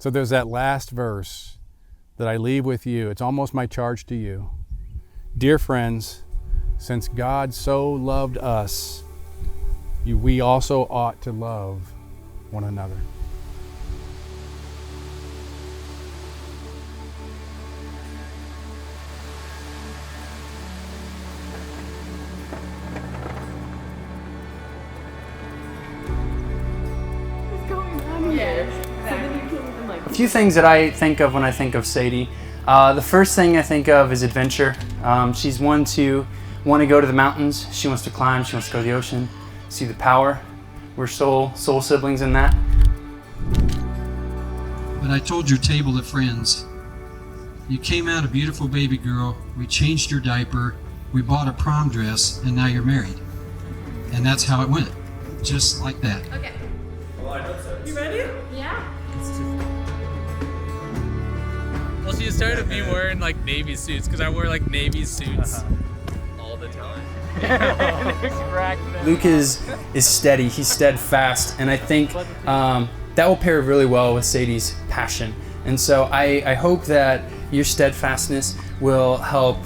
So there's that last verse that I leave with you. It's almost my charge to you. Dear friends, since God so loved us, we also ought to love one another. A few things that I think of when I think of Sadie. The first thing I think of is adventure. She's one to want to go to the mountains. She wants to climb. She wants to go to the ocean, see the power. We're soul siblings in that. But I told your table of friends, you came out a beautiful baby girl. We changed your diaper. We bought a prom dress, and now you're married. And that's how it went, just like that. Okay. Well, I hope so. You ready? Yeah. Well, she started with me wearing like Navy suits because I wear like Navy suits all the time. Luke is steady, he's steadfast, and I think that will pair really well with Sadie's passion. And so I hope that your steadfastness will help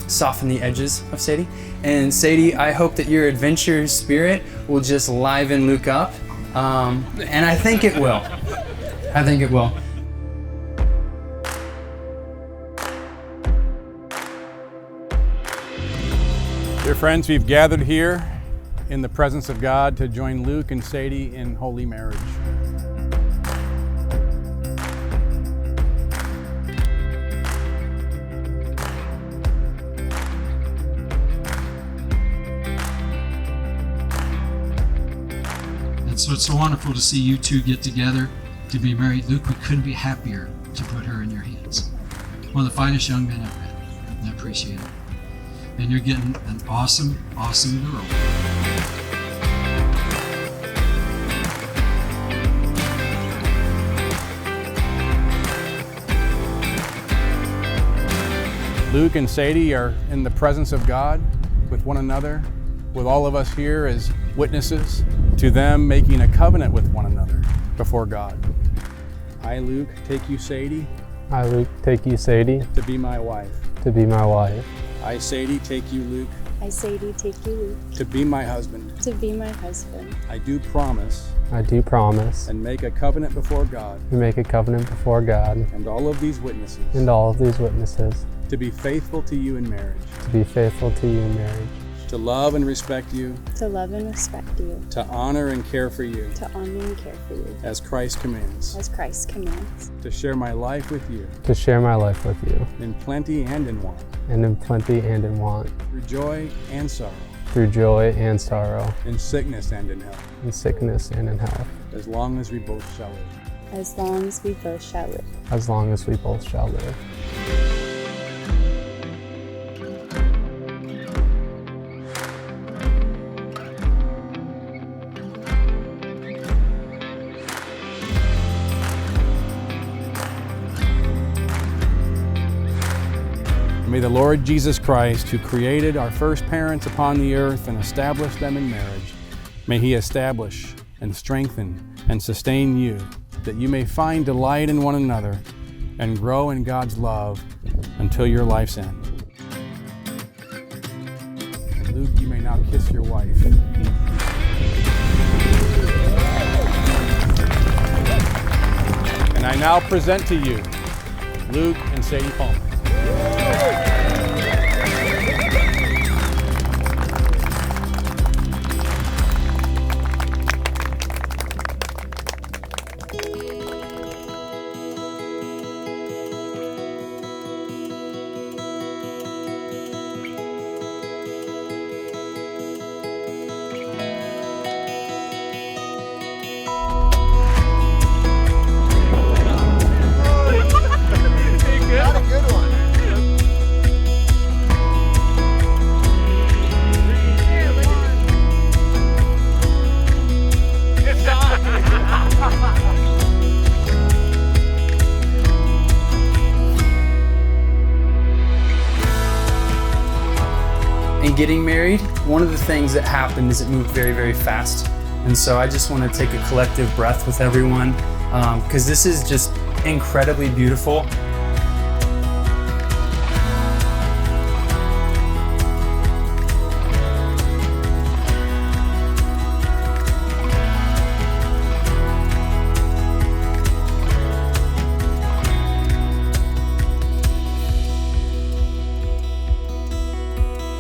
soften the edges of Sadie. And Sadie, I hope that your adventure spirit will just liven Luke up. And I think it will. I think it will. Dear friends, we've gathered here in the presence of God to join Luke and Sadie in holy marriage. And so it's so wonderful to see you two get together to be married. Luke, we couldn't be happier to put her in your hands. One of the finest young men I've met, and I appreciate it. And you're getting an awesome, awesome girl. Luke and Sadie are in the presence of God with one another, with all of us here as witnesses to them making a covenant with one another before God. I, Luke, take you, Sadie, I, Luke, take you, Sadie, to be my wife. to be my wife. I, Sadie, take you, Luke, I, Sadie, take you, Luke, to be my husband. to be my husband. I do promise I do promise and make a covenant before God to make a covenant before God and all of these witnesses and all of these witnesses to be faithful to you in marriage, to be faithful to you in marriage, to love and respect you, To love and respect you, to honor and care for you to honor and care for you, as Christ commands, as Christ commands, to share my life with you to share my life with you, in plenty and in want, and in plenty and in want, through joy and sorrow, through joy and sorrow, in sickness and in health, in sickness and in health, as long as we both shall live. as long as we both shall live. as long as we both shall live. May the Lord Jesus Christ, who created our first parents upon the earth and established them in marriage, may He establish and strengthen and sustain you, that you may find delight in one another and grow in God's love until your life's end. And Luke, you may now kiss your wife. And I now present to you Luke and Sadie Palmer. In getting married, one of the things that happened is it moved very, very fast. And so I just want to take a collective breath with everyone because this is just incredibly beautiful.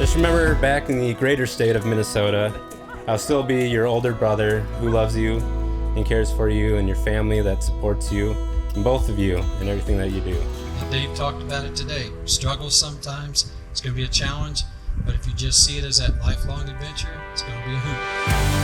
Just remember, back in the greater state of Minnesota, I'll still be your older brother who loves you and cares for you, and your family that supports you, and both of you in everything that you do. Dave talked about it today. Struggles sometimes, it's going to be a challenge, but if you just see it as that lifelong adventure, it's going to be a hoot.